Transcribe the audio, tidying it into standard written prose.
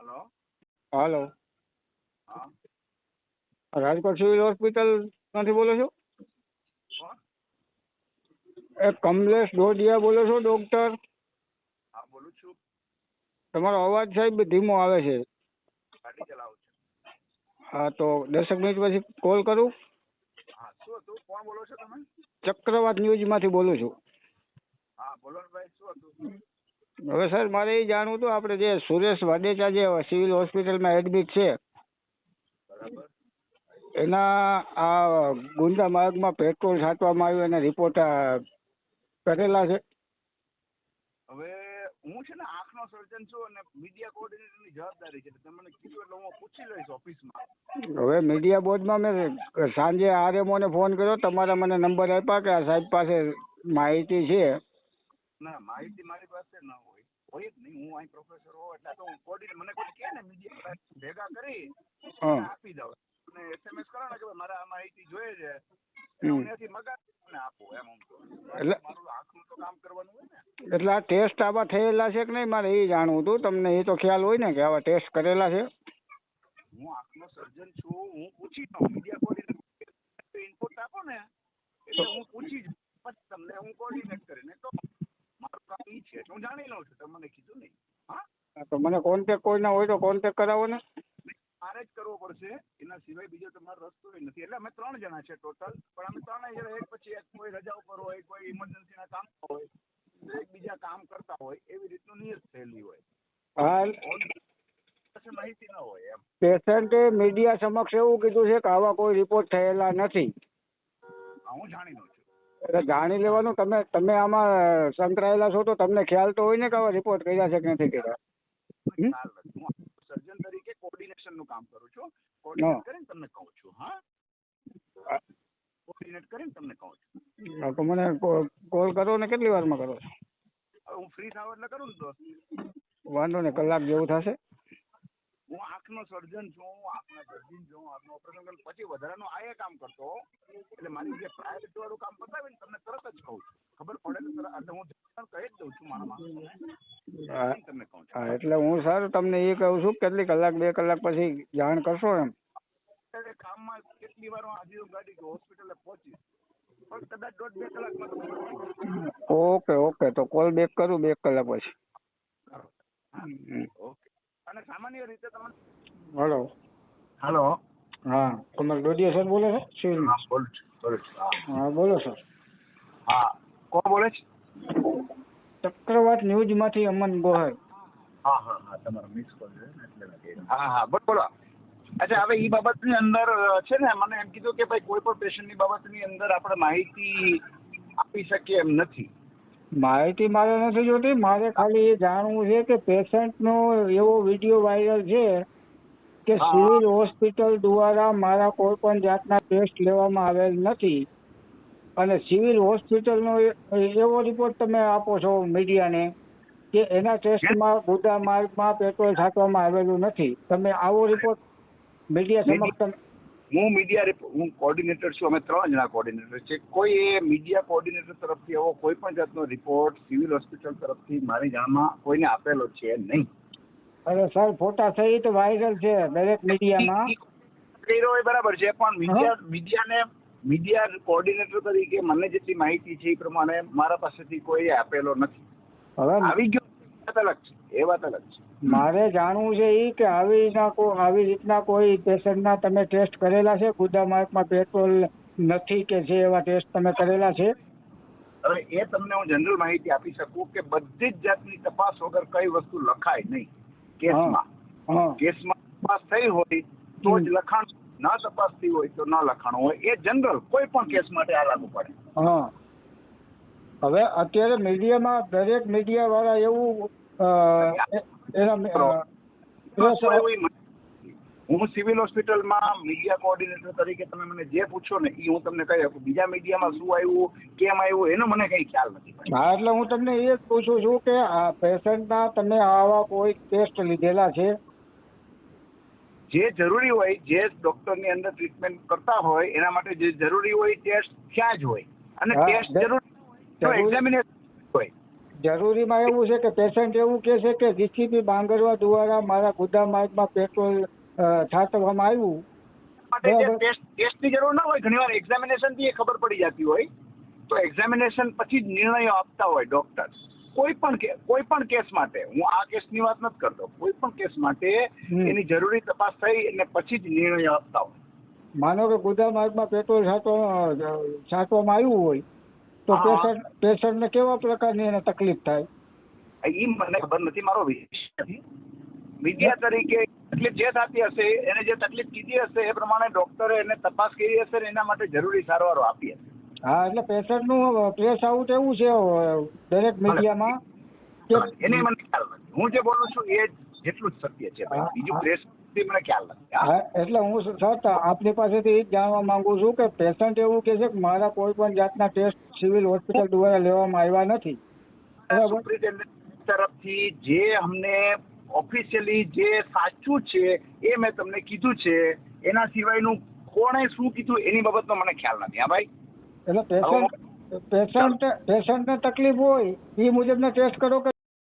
Hello. હાલો, હા. Rajkot civil hospital માંથી બોલો છો? કોણ? કમલેશ ડોડિયા બોલો છો ડોક્ટર? હા, બોલું છું. તમારો અવાજ સાહેબ ધીમો આવે છે. ગાડી ચલાવું છું. હા, તો 10 મિનિટ પછી કોલ કરું. હા, શું હતું? કોણ બોલો છો તમે? ચક્રવાત ન્યૂઝ માંથી બોલું છું. હા, બોલો ને ભાઈ, શું હતું? હવે સર મારે એ જાણવું હતું, આપણે જે સુરેશ વાડેચા જે સિવિલ હોસ્પિટલમાં એડમિટ છે બરાબર. એના આ ગુંડા માર્ગમાં પેટ્રોલ છાંટવામાં આવ્યું એના રિપોર્ટ કરેલા છે. હવે હું છે ને આંખનો સર્જન છું અને મીડિયા કોર્ડિનેટરની જવાબદારી છે. તમે મને કીધું એટલે હું પૂછી લઈશ ઓફિસમાં. હવે મીડિયા બોર્ડમાં મેં સાંજે આરએમઓને ફોન કર્યો, તમારા મને નંબર આપ્યા કે આ સાહેબ પાસે માહિતી છે. ના, માહિતી મારી પાસે ન હોય. હોય જ નહીં. હું અહીં પ્રોફેસર હોઉં એટલે તો હું કોર્ડિનેટર, મને કોઈ કહે ને મીડિયા ભેગા કરી હા. આપી દઉં. અને એસએમએસ કરો ને કે ભાઈ મારે આ માહિતી જોઈએ છે, હમ. હું ત્યાંથી મગાવીને આપું એમ. હું તો એટલે મારું આંખનું તો કામ કરવાનું હોય ને. એટલે આ ટેસ્ટ આવા થયેલા છે કે નહીં મારે એ જાણવું હતું. તમને એ તો ખ્યાલ હોય ને કે આવા ટેસ્ટ કરેલા છે? હું આંખનો સર્જન છું. હું પૂછી લઉં મીડિયા કોર્ડિનેટર ઇનપુટ આપો ને એટલે હું પૂછી જ પછી તમને હું કોર્ડિનેટ કરીને કહું. મારું કામ ઈ છે એટલે હું જાણી લઉં છું. તમે મને કીધું નહીં. હા, તો મને કોન્ટેક્ટ કોઈના હોય તો કોન્ટેક્ટ કરાવો ને. મારે જ કરવો પડશે. એના સિવાય બીજો તમારો રસ્તો નથી. એટલે અમે 3 જણા છે ટોટલ, પણ અમે 3 જણા એક પછી એક, કોઈ રજા ઉપર હોય, કોઈ ઇમરજન્સીના કામ હોય, તો એકબીજા કામ કરતા હોય, એવી રીતનું નિયત થયેલી હોય. હા, પાસે માહિતી ન હોય એમ. પેશન્ટે મીડિયા સમક્ષ એવું કીધું છે કે આવા કોઈ રિપોર્ટ થયેલા નથી. હા, હું જાણી લઉં છું. એટલે જાણી લેવાનું. તમે આમાં સંકળાયેલા છો તો તમને ખ્યાલ તો હોય ને કે આવા રિપોર્ટ કર્યા છે કે નથી કર્યા. ખ્યાલ નથી. હું સર્જન તરીકે કોર્ડિનેશન નું કામ કરું છું. કોર્ડિનેટ કરીને તમને કહું છું. હા, કોર્ડિનેટ કરીને તમને કહું છું. તો મને કોલ કરો ને કેટલી વારમાં કરો? હવે હું ફ્રી થાવ એટલે કરું ને દોસ્ત. વાંધો ને, કલાક જેવું થશે. હું આંખનો સર્જન છું, આંખના દર્દી છું, આંખનું ઓપરેશન કરીને પછી વધારાનું આ કામ કરતો હોઉં. એટલે મારી જે પ્રાયોરિટી વાળું કામ પતાવીને તમને તરત જ કહું છું. ખબર પડે ને તરત એટલે હું કહી જ દઉં છું મારા માણસોને. તમને કહું છું. હા, એટલે હું સર તમને એ કહું છું કેટલી કલાક 2 કલાક પછી જાણ કરશો એમ. અત્યારે કામમાં કેટલી વાર આજે હું ગાડી હોસ્પિટલે પહોંચીશ, પણ કદાચ 1.5-2 કલાકમાં તો પહોંચી જઈશ. ઓકે, તો કોલ બેક કરું 2 કલાક પછી. ઓકે. અને સામાન્ય રીતે તમે હલો. હલો. હા, કમલ ડોડિયા સર બોલે છે સિવિલ? હા, બોલું છું. હા, બોલો સર. હા, કોણ બોલે છે? ચક્રવાત ન્યૂઝ માંથી અમન ગોહેલ. હા, તમારો મિસ કોલ છે એટલે. હા, બોલો. અચ્છા, હવે એ બાબતની અંદર છે ને, મને એમ કીધું કે ભાઈ કોઈ પણ પેશન્ટની બાબતની અંદર આપણે માહિતી આપી શકીએ એમ નથી. માહિતી મારે નથી જોતી. મારે ખાલી એ જાણવું છે કે પેશન્ટનો એવો વિડીયો વાયરલ છે કે સિવિલ હોસ્પિટલ દ્વારા મારા કોઈ પણ જાતના ટેસ્ટ લેવામાં આવેલ નથી અને સિવિલ હોસ્પિટલનો એવો રિપોર્ટ તમે આપો છો મીડિયાને કે એના ટેસ્ટમાં ગુદા માર્ગમાં પેટ્રોલ છાંટવામાં આવેલું નથી. તમે આવો રિપોર્ટ મીડિયા સમક્ષ હું કોર્ડિનેટર છું. અમે 3 જણા કોર્ડિનેટર છે. કોઈ એ મીડિયા કોર્ડિનેટર તરફથી એવો કોઈ પણ જાતનો રિપોર્ટ સિવિલ હોસ્પિટલ તરફથી મારી જાણમાં કોઈને આપેલો છે નહીં. અરે સર, ફોટા સહિત વાયરલ છે દરેક મીડિયામાં. કર્યો હોય બરાબર છે, પણ મીડિયા કોર્ડિનેટર તરીકે મને જેટલી માહિતી છે એ પ્રમાણે મારા પાસેથી કોઈ આપેલો નથી. હવે આવી ગયો વાત અલગ છે, એ વાત અલગ છે. મારે જાણવું છે એ કે આવી રીતના કોઈ પેશન્ટના તમે ટેસ્ટ કરેલા છે? ગુદા માર્ગમાં પેટ્રોલ નથી કે છે એવા ટેસ્ટ તમે કરેલા છે? હવે એ તમને હું જનરલ માહિતી આપી શકું કે બધી જ જાતની તપાસ વગર કઈ વસ્તુ લખાય નહીં કેસમાં. કેસમાં તપાસ થઈ હોય તો જ લખાણ, ન તપાસ થઈ હોય તો ન લખાણ હોય. એ જનરલ કોઈ પણ કેસ માટે આ લાગુ પડે. હવે અત્યારે મીડિયામાં દરેક મીડિયા વાળા એવું હું સિવિલ હોસ્પિટલમાં મીડિયા કોર્ડિનેટર તરીકે તમે મને જે પૂછો ને એ હું તમને કહી શકું. બીજા મીડિયામાં શું આવ્યું, કેમ આવ્યું, એનો મને કઈ ખ્યાલ નથી. હા, એટલે હું તમને એ જ પૂછું છું કે આ પેશન્ટના તમે આવા કોઈ ટેસ્ટ લીધેલા છે? જે જરૂરી હોય, જે ડોક્ટરની અંદર ટ્રીટમેન્ટ કરતા હોય એના માટે જે જરૂરી હોય ટેસ્ટ ત્યાં જ હોય. અને ટેસ્ટ જરૂરી એક્ઝામિનેશન હોય. જરૂરીમાં એવું છે કે પેશન્ટ એવું કહે છે કે જીસીબી બાંગરવા દ્વારા મારા ગુદા માર્ગમાં પેટ્રોલ છાંટવામાં આવ્યું. માટે જે ટેસ્ટની જરૂર ના હોય, ઘણીવાર એક્ઝામિનેશન થી એ ખબર પડી જતી હોય, તો એક્ઝામિનેશન પછી જ નિર્ણયો આપતા હોય ડોક્ટર. કોઈ પણ કેસ માટે, હું આ કેસની વાત નથી કરતો, કોઈ પણ કેસ માટે એની જરૂરી તપાસ થઈ અને પછી જ નિર્ણયો આપતા હોય. માનો કે ગુદા માર્ગમાં પેટ્રોલ છાંટવામાં આવ્યું હોય તો પેશન્ટને કેવા પ્રકારની એને તકલીફ થાય? એ મને ખબર નથી, મારો વિષય નથી. મીડિયા તરીકે તકલીફ જે થતી હશે, એને જે તકલીફ કીધી હશે એ પ્રમાણે ડોક્ટરે એને તપાસ કરી હશે ને એના માટે જરૂરી સારવારો આપી હશે. હા, એટલે પેશન્ટનું પ્રેસ આઉટ એવું છે દરેક મીડિયામાં કે એને મને ખ્યાલ નથી. હું જે બોલું છું એ જેટલું જ સત્ય છે ભાઈ, બીજું પ્રેસ મને ખ્યાલ નથી. હા, એટલે હું સર આપની પાસેથી એ જ જાણવા માંગુ છું કે પેશન્ટ એવું કહે છે કે મારા કોઈ પણ જાતના ટેસ્ટ સિવિલ હોસ્પિટલ દ્વારા લેવામાં આવ્યા નથી. સુપ્રિન્ટેન્ડન્ટ તરફથી જે અમને ઓફિશિયલી જે સાચું છે એ મેં તમને કીધું છે, એના સિવાયનું કોણે શું કીધું એની બાબતનો મને ખ્યાલ નથી. હા ભાઈ, એટલે પેશન્ટને તકલીફ હોય એ મુજબના ટેસ્ટ કરો કે